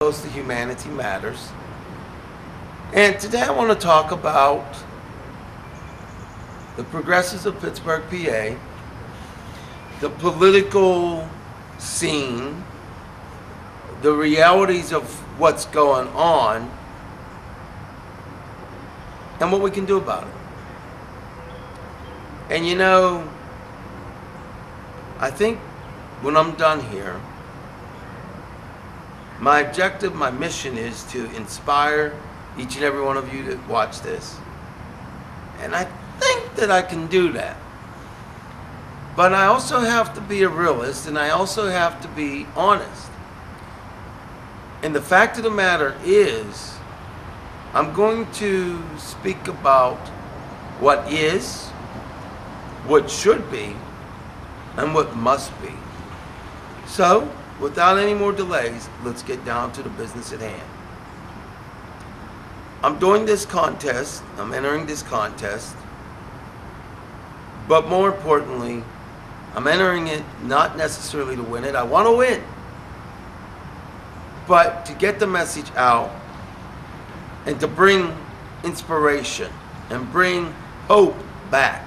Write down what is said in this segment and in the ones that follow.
To Humanity Matters, and today I want to talk about the progressives of Pittsburgh, PA, the political scene, the realities of what's going on, and what we can do about it. And you know, I think when I'm done here, my objective, my mission is to inspire each and every one of you to watch this. And I think that I can do that. But I also have to be a realist, and I also have to be honest. And the fact of the matter is, I'm going to speak about what is, what should be, and what must be. So, without any more delays, let's get down to the business at hand. I'm doing this contest, I'm entering this contest, but more importantly, I'm entering it not necessarily to win it. I want to win, but to get the message out and to bring inspiration and bring hope back.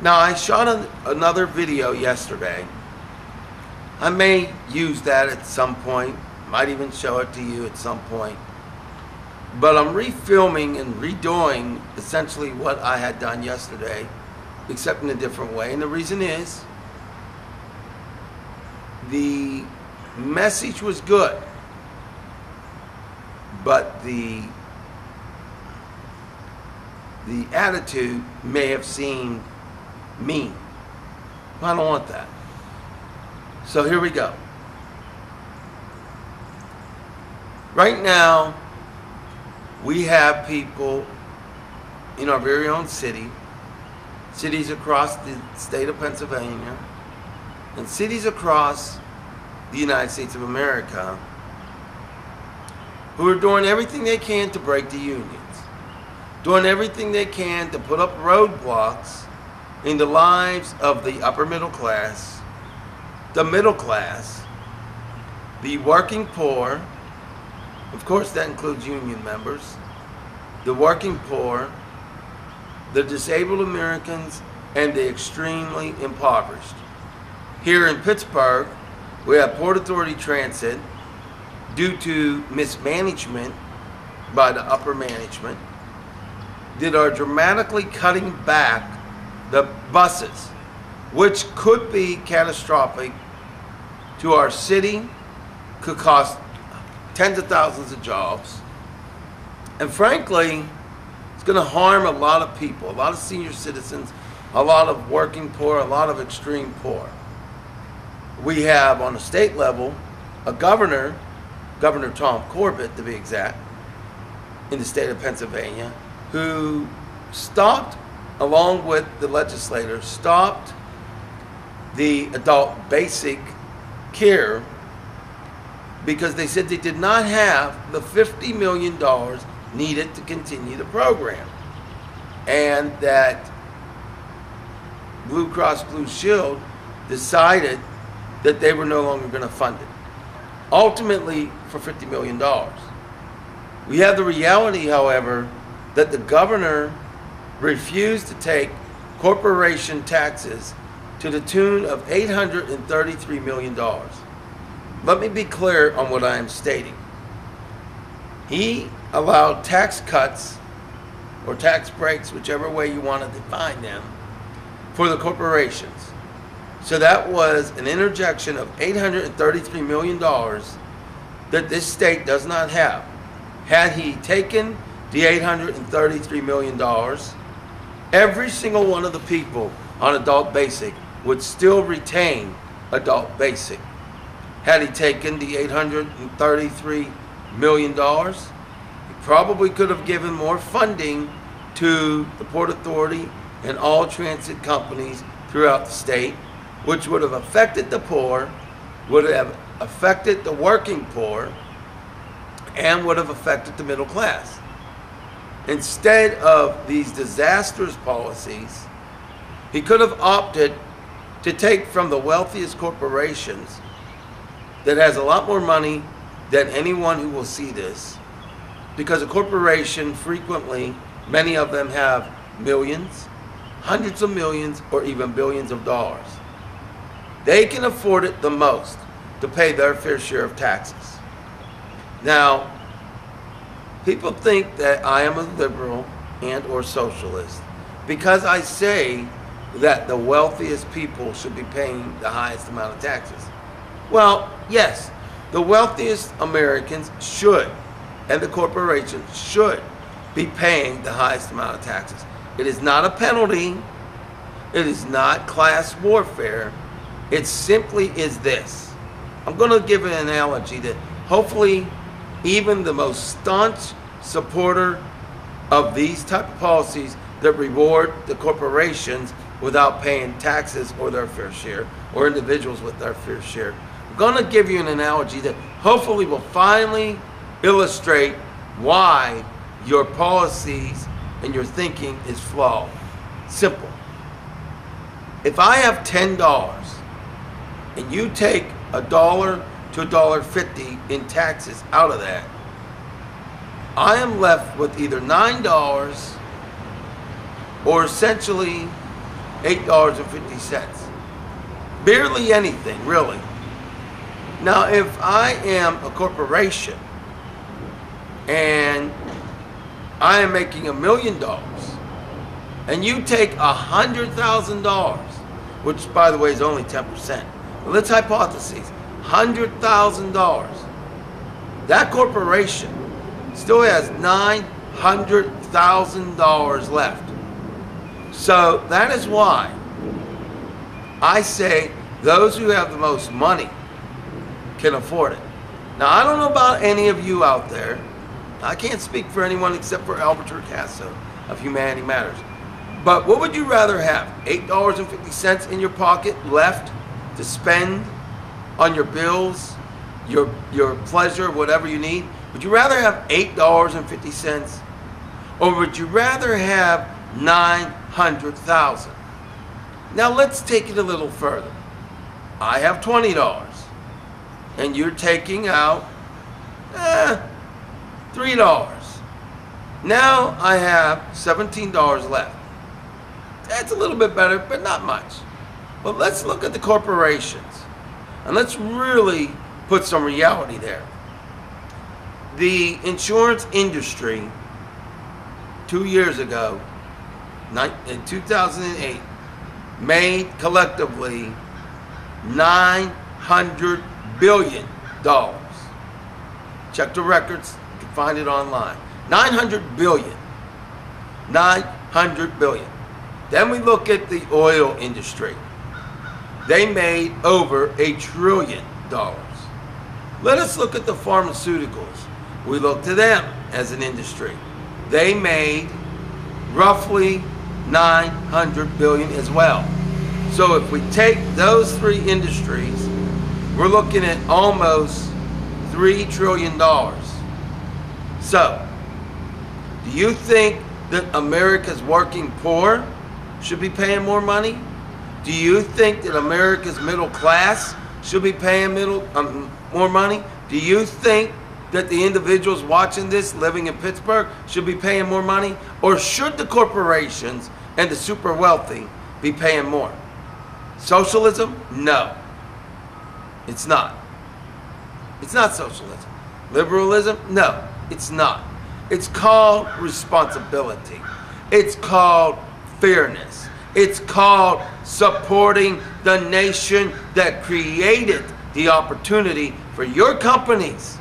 Now, I shot another video yesterday. I may use that at some point, might even show it to you at some point. But I'm refilming and redoing essentially what I had done yesterday, except in a different way. And the reason is, the message was good, but the attitude may have seemed mean. I don't want that. So here we go. Right now, we have people in our very own city, cities across the state of Pennsylvania, and cities across the United States of America who are doing everything they can to break the unions, doing everything they can to put up roadblocks in the lives of the upper middle class, the middle class, the working poor, of course that includes union members, the working poor, the disabled Americans, and the extremely impoverished. Here in Pittsburgh, we have Port Authority Transit, due to mismanagement by the upper management, that are dramatically cutting back the buses, which could be catastrophic to our city, could cost tens of thousands of jobs, and frankly, it's going to harm a lot of people, a lot of senior citizens, a lot of working poor, a lot of extreme poor. We have on a state level a governor, Governor Tom Corbett to be exact, in the state of Pennsylvania, who stopped, along with the legislators, stopped the adult basic care because they said they did not have the $50 million needed to continue the program, and that Blue Cross Blue Shield decided that they were no longer going to fund it, ultimately for $50 million. We have the reality, however, that the governor refused to take corporation taxes to the tune of $833 million. Let me be clear on what I am stating. He allowed tax cuts or tax breaks, whichever way you want to define them, for the corporations. So that was an interjection of $833 million that this state does not have. Had he taken the $833 million, every single one of the people on adult basic would still retain adult basic. Had he taken the $833 million, he probably could have given more funding to the Port Authority and all transit companies throughout the state, which would have affected the poor, would have affected the working poor, and would have affected the middle class. Instead of these disastrous policies, he could have opted to take from the wealthiest corporations that has a lot more money than anyone who will see this, because a corporation frequently, many of them have millions, hundreds of millions, or even billions of dollars. They can afford it the most to pay their fair share of taxes. Now, people think that I am a liberal and or socialist because I say that the wealthiest people should be paying the highest amount of taxes. Well, yes, the wealthiest Americans should, and the corporations should, be paying the highest amount of taxes. It is not a penalty. It is not class warfare. It simply is this. I'm going to give an analogy that hopefully even the most staunch supporter of these type of policies that reward the corporations without paying taxes or their fair share, or individuals with their fair share. I'm going to give you an analogy that hopefully will finally illustrate why your policies and your thinking is flawed. Simple. If I have $10 and you take $1 to $1.50 in taxes out of that, I am left with either $9 or essentially $8.50. Barely anything, really. Now, if I am a corporation and I am making $1 million and you take $100,000, which by the way is only 10%, but let's hypothesize $100,000, that corporation still has $900,000 left. So that is why I say those who have the most money can afford it. Now, I don't know about any of you out there. I can't speak for anyone except for Albert Torcaso of Humanity Matters. But what would you rather have? $8.50 in your pocket left to spend on your bills, your pleasure, whatever you need? Would you rather have $8.50? Or would you rather have $900,000? Now let's take it a little further. I have $20 and you're taking out $3. Now I have $17 left. That's a little bit better, but not much. But let's look at the corporations and let's really put some reality there. The insurance industry 2 years ago, in 2008, made collectively $900 billion. Check the records, you can find it online. $900 billion. $900 billion. Then we look at the oil industry. They made over $1 trillion. Let us look at the pharmaceuticals. We look to them as an industry. They made roughly $900 billion as well. So if we take those three industries, we're looking at almost $3 trillion. So, do you think that America's working poor should be paying more money? Do you think that America's middle class should be paying more money? Do you think that the individuals watching this living in Pittsburgh should be paying more money? Or should the corporations and the super wealthy be paying more? Socialism? No. It's not. It's not socialism. Liberalism? No, it's not. It's called responsibility. It's called fairness. It's called supporting the nation that created the opportunity for your companies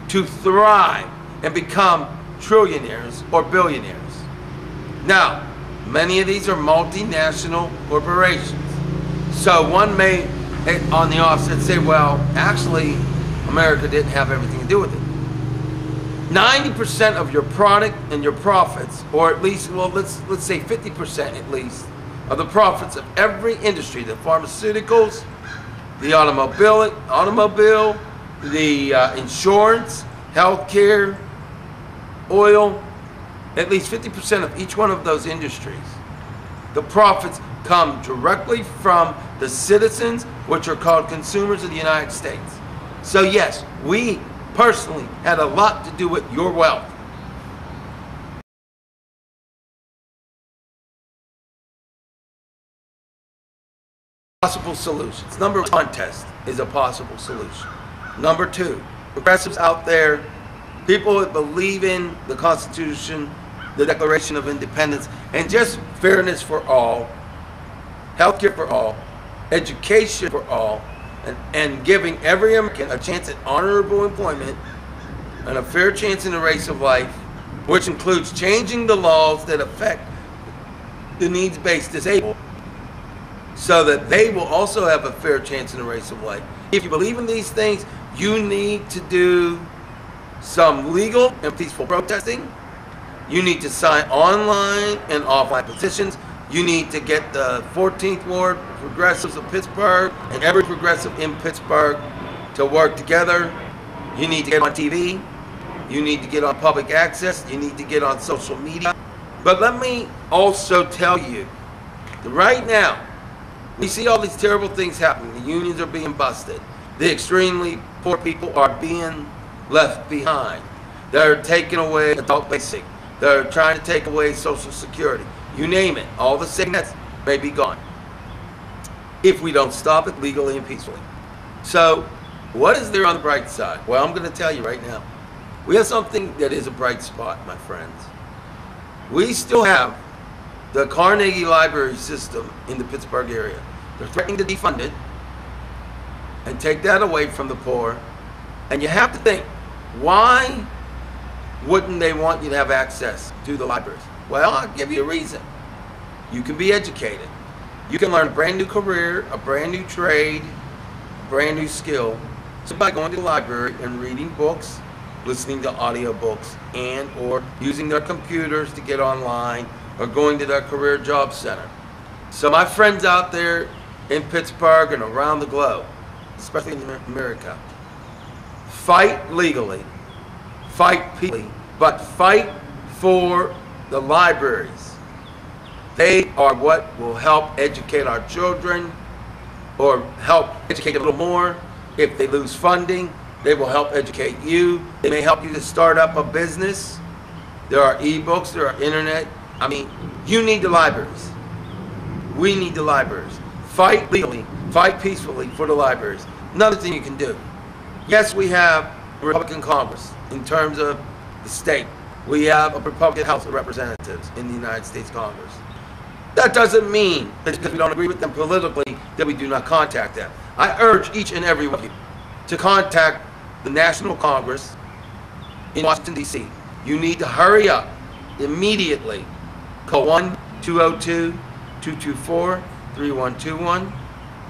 to thrive and become trillionaires or billionaires. Now, many of these are multinational corporations. So one may, on the offset, say, well, actually, America didn't have everything to do with it. 90% of your product and your profits, or at least, well, let's say 50% at least, of the profits of every industry, the pharmaceuticals, the automobile, the insurance, healthcare, oil, at least 50% of each one of those industries, the profits come directly from the citizens, which are called consumers of the United States. So yes, we personally had a lot to do with your wealth. Possible solutions. Number one, contest is a possible solution. Number two, progressives out there, people that believe in the Constitution, the Declaration of Independence, and just fairness for all, healthcare for all, education for all, and giving every American a chance at honorable employment and a fair chance in the race of life, which includes changing the laws that affect the needs-based disabled so that they will also have a fair chance in the race of life. If you believe in these things, you need to do some legal and peaceful protesting. You need to sign online and offline petitions. You need to get the 14th Ward progressives of Pittsburgh and every progressive in Pittsburgh to work together. You need to get on TV. You need to get on public access. You need to get on social media. But let me also tell you that right now, we see all these terrible things happening. The unions are being busted. The extremely poor people are being left behind. They're taking away adult basic. They're trying to take away Social Security. You name it. All the safety nets may be gone if we don't stop it legally and peacefully. So what is there on the bright side? Well, I'm going to tell you right now. We have something that is a bright spot, my friends. We still have the Carnegie Library system in the Pittsburgh area. They're threatening to defund it and take that away from the poor. And you have to think, why wouldn't they want you to have access to the libraries? Well, I'll give you a reason. You can be educated. You can learn a brand new career, a brand new trade, a brand new skill, so by going to the library and reading books, listening to audiobooks, and or using their computers to get online, or going to their career job center. So my friends out there in Pittsburgh and around the globe, especially in America, fight legally, fight peacefully, but fight for the libraries. They are what will help educate our children, or help educate a little more. If they lose funding, they will help educate you. They may help you to start up a business. There are ebooks, there are internet. I mean, you need the libraries. We need the libraries. Fight legally, fight peacefully for the libraries. Another thing you can do. Yes, we have a Republican Congress in terms of the state. We have a Republican House of Representatives in the United States Congress. That doesn't mean that because we don't agree with them politically that we do not contact them. I urge each and every one of you to contact the National Congress in Washington, D.C. You need to hurry up immediately. Call 1-202-224-3121,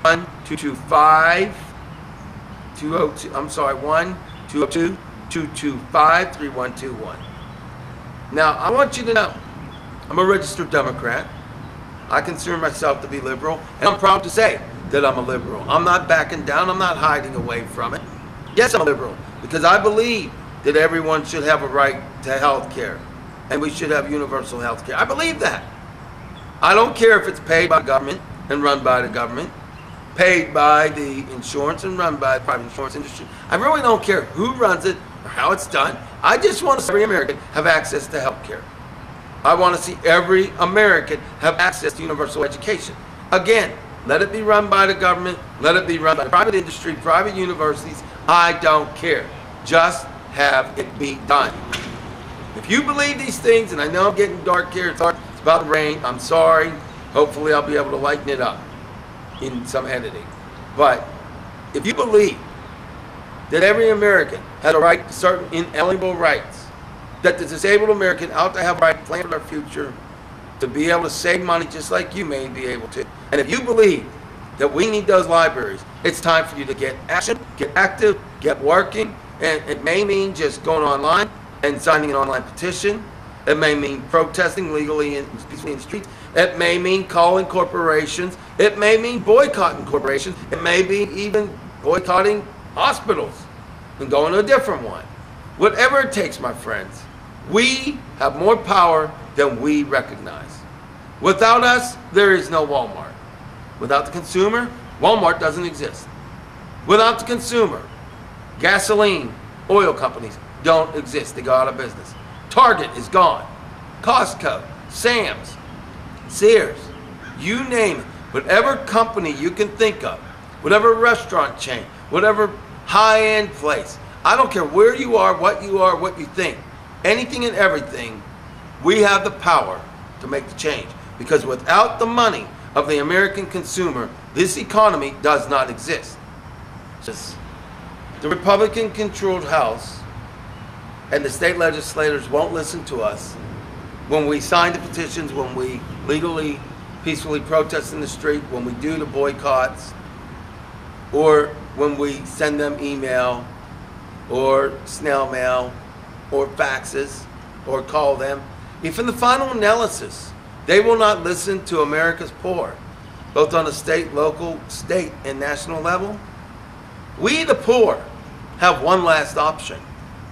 1-202-225-3121. Now, I want you to know, I'm a registered Democrat. I consider myself to be liberal, and I'm proud to say that I'm a liberal. I'm not backing down. I'm not hiding away from it. Yes, I'm a liberal, because I believe that everyone should have a right to health care, and we should have universal health care. I believe that. I don't care if it's paid by the government and run by the government, paid by the insurance and run by the private insurance industry. I really don't care who runs it or how it's done. I just want to see every American have access to health care. I want to see every American have access to universal education. Again, let it be run by the government, let it be run by the private industry, private universities. I don't care. Just have it be done. If you believe these things, and I know I'm getting dark here, it's about to rain, I'm sorry. Hopefully I'll be able to lighten it up in some editing. But if you believe that every American has a right to certain inalienable rights, that the disabled American ought to have a right to plan for their future, to be able to save money just like you may be able to. And if you believe that we need those libraries, it's time for you to get action, get active, get working. And it may mean just going online and signing an online petition. It may mean protesting legally and peacefully in the streets. It may mean calling corporations. It may mean boycotting corporations. It may be even boycotting hospitals and going to a different one. Whatever it takes, my friends, we have more power than we recognize. Without us, there is no Walmart. Without the consumer, Walmart doesn't exist. Without the consumer, gasoline oil companies don't exist. They go out of business. Target is gone. Costco, Sam's, Sears, you name it. Whatever company you can think of, whatever restaurant chain, whatever high-end place, I don't care where you are, what you think, anything and everything, we have the power to make the change. Because without the money of the American consumer, this economy does not exist. Just the Republican-controlled House and the state legislators won't listen to us when we sign the petitions, when we legally, peacefully protest in the street, when we do the boycotts, or when we send them email or snail mail or faxes or call them. If in the final analysis, they will not listen to America's poor, both on a state, local, state, and national level, we the poor have one last option.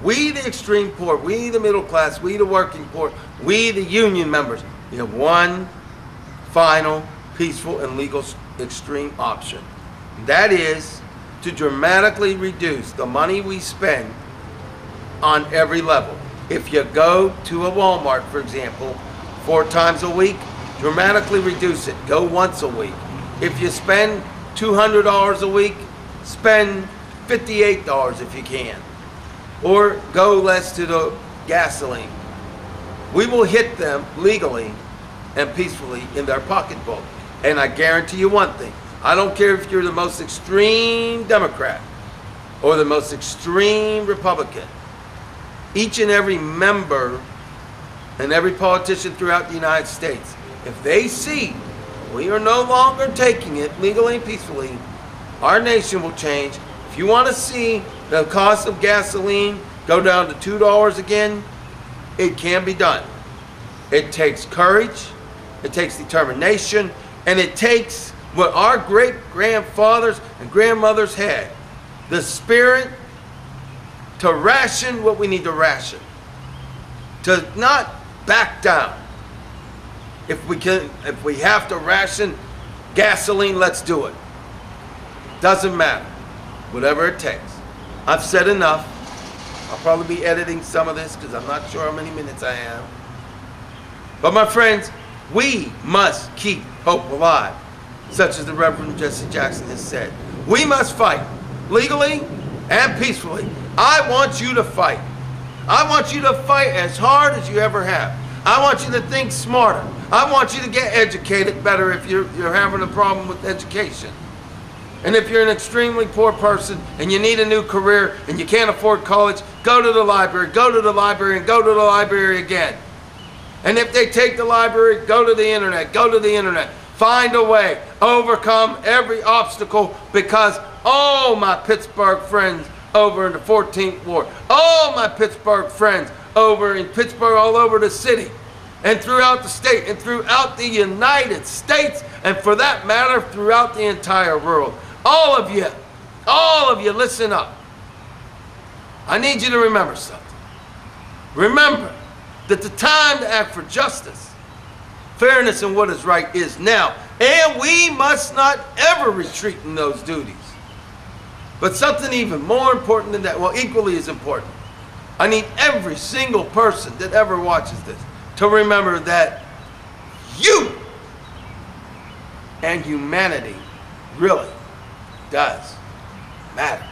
We the extreme poor, we the middle class, we the working poor, we the union members, we have one final, peaceful, and legal extreme option. That is to dramatically reduce the money we spend on every level. If you go to a Walmart, for example, 4 times a week, dramatically reduce it. Go once a week. If you spend $200 a week, spend $58 if you can. Or go less to the gasoline. We will hit them legally and peacefully in their pocketbook. And I guarantee you one thing. I don't care if you're the most extreme Democrat or the most extreme Republican. Each and every member and every politician throughout the United States, if they see we are no longer taking it legally and peacefully, our nation will change. If you want to see the cost of gasoline go down to $2 again, it can be done. It takes courage, it takes determination, and it takes what our great-grandfathers and grandmothers had, the spirit to ration what we need to ration, to not back down. If we have to ration gasoline, let's do it. Doesn't matter, whatever it takes. I've said enough. I'll probably be editing some of this because I'm not sure how many minutes I have. But my friends, we must keep hope alive, such as the Reverend Jesse Jackson has said. We must fight legally and peacefully. I want you to fight. I want you to fight as hard as you ever have. I want you to think smarter. I want you to get educated better if you're having a problem with education. And if you're an extremely poor person and you need a new career and you can't afford college, go to the library, go to the library, and go to the library again. And if they take the library, go to the internet, go to the internet. Find a way, overcome every obstacle, because all my Pittsburgh friends over in the 14th Ward, all my Pittsburgh friends over in Pittsburgh, all over the city, and throughout the state, and throughout the United States, and for that matter, throughout the entire world. All of you, listen up. I need you to remember something. Remember that the time to act for justice, fairness, and what is right is now, and we must not ever retreat in those duties. But something even more important than that, well, equally as important, I need every single person that ever watches this to remember that you and humanity really does matter.